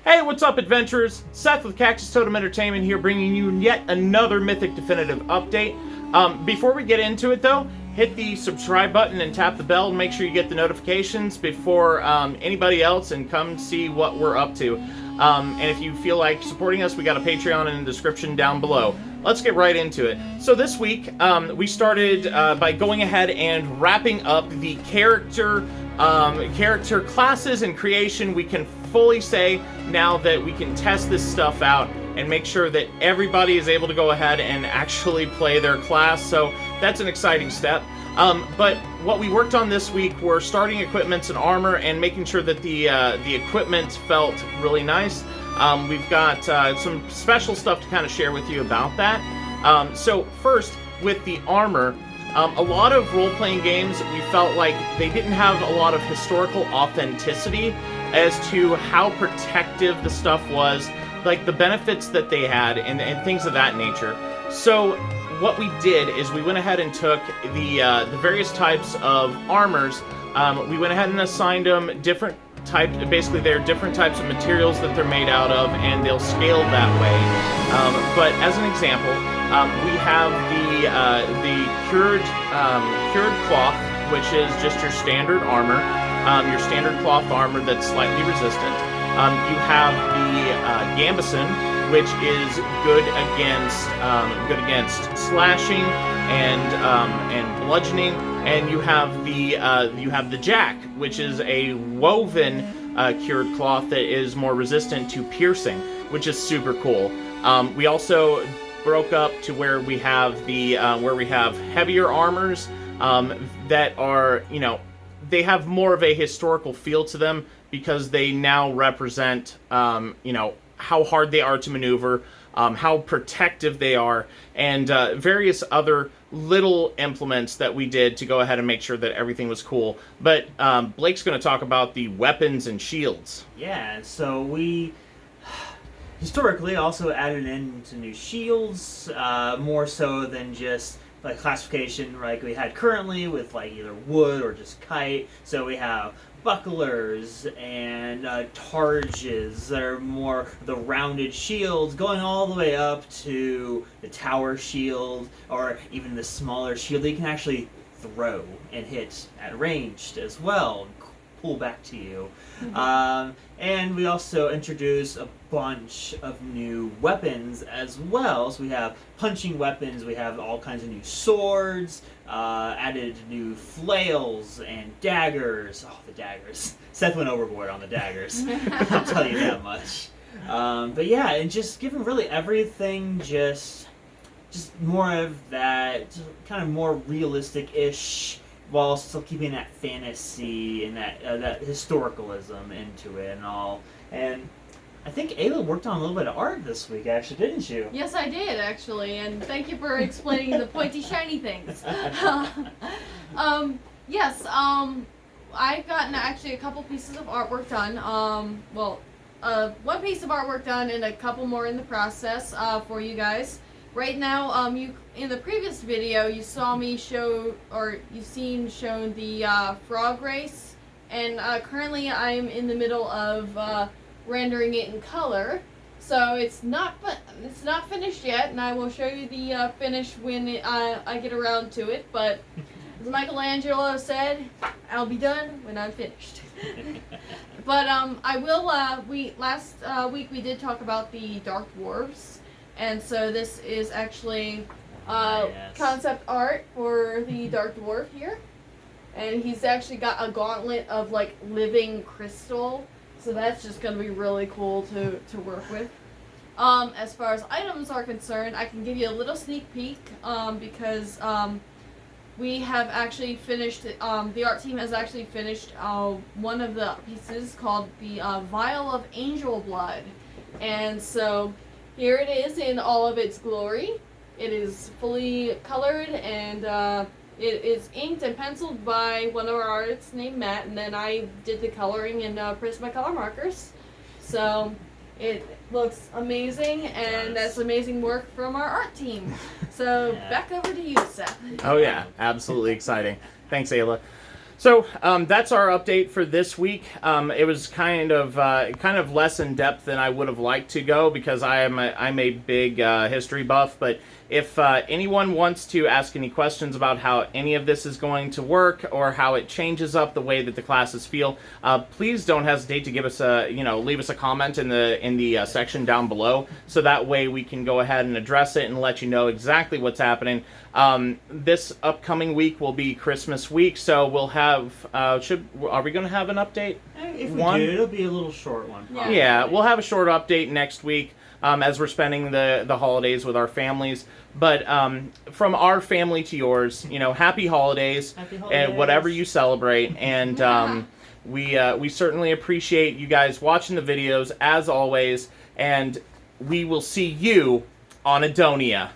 Hey, what's up, adventurers? Seth with Cactus Totem Entertainment here, bringing you yet another Mythic Definitive update. Before we get into it, though, hit the subscribe button and tap the bell and make sure you get the notifications before anybody else, and come see what we're up to. And if you feel like supporting us, we got a Patreon in the description down below. Let's get right into it. So this week, we started by going ahead and wrapping up the character classes and creation. We can fully say now that we can test this stuff out and make sure that everybody is able to go ahead and actually play their class. So that's an exciting step. But what we worked on this week were starting equipments and armor and making sure that the equipment felt really nice. We've got some special stuff to kind of share with you about that. So first, with the armor, a lot of role-playing games, we felt like they didn't have a lot of historical authenticity as to how protective the stuff was, like the benefits that they had and things of that nature. So what we did is we went ahead and took the various types of armors. We went ahead and assigned them different types. Basically, they're different types of materials that they're made out of, and they'll scale that way. But as an example, we have the cured cloth, which is just your standard armor, your standard cloth armor that's slightly resistant. You have the gambeson, which is good against slashing and bludgeoning, and you have the jack, which is a woven cured cloth that is more resistant to piercing, which is super cool. We also broke up to where we have heavier armors that are, they have more of a historical feel to them because they now represent how hard they are to maneuver, how protective they are, and various other little implements that we did to go ahead and make sure that everything was cool. But Blake's going to talk about the weapons and shields. Yeah, so we historically also added in some new shields, more so than just like classification like we had currently with like either wood or just kite. So we have bucklers and targes that are more the rounded shields, going all the way up to the tower shield, or even the smaller shield that you can actually throw and hit at ranged as well, and pull back to you. And we also introduced a bunch of new weapons as well. So we have punching weapons, we have all kinds of new swords, added new flails and daggers. Oh, the daggers. Seth went overboard on the daggers. I'll tell you that much. But yeah, and just giving really everything just more of that kind of more realistic-ish, while still keeping that fantasy and that historicalism into it and all. And I think Ayla worked on a little bit of art this week, actually, didn't you? Yes, I did, actually, and thank you for explaining the pointy, shiny things. Yes, I've gotten actually a couple pieces of artwork done. One piece of artwork done and a couple more in the process for you guys. Right now, you in the previous video, you saw me show, or you've seen shown the frog race, and currently I'm in the middle of rendering it in color. So it's not finished yet, and I will show you the finish when I get around to it. But as Michelangelo said, I'll be done when I'm finished. But I will. Last week we did talk about the Dark Dwarves. And so this is actually concept art for the Dark Dwarf here. And he's actually got a gauntlet of like living crystal. So that's just going to be really cool to work with. As far as items are concerned, I can give you a little sneak peek because we have actually finished, the art team has actually finished one of the pieces called the Vial of Angel Blood. And so here it is in all of its glory. It is fully colored, and it is inked and penciled by one of our artists named Matt, and then I did the coloring and Prisma color markers. So it looks amazing, and that's amazing work from our art team. So back over to you, Seth. Oh yeah, absolutely exciting. Thanks, Ayla. So that's our update for this week. It was kind of less in depth than I would have liked to go because I'm a big history buff. But if anyone wants to ask any questions about how any of this is going to work or how it changes up the way that the classes feel, please don't hesitate to give us leave us a comment in the section down below, so that way we can go ahead and address it and let you know exactly what's happening. This upcoming week will be Christmas week, so we'll have. Are we going to have an update? If we do, it'll be a little short one. Probably. Yeah, we'll have a short update next week as we're spending the holidays with our families. But from our family to yours, happy holidays, and whatever you celebrate. And we certainly appreciate you guys watching the videos as always. And we will see you on Adonia.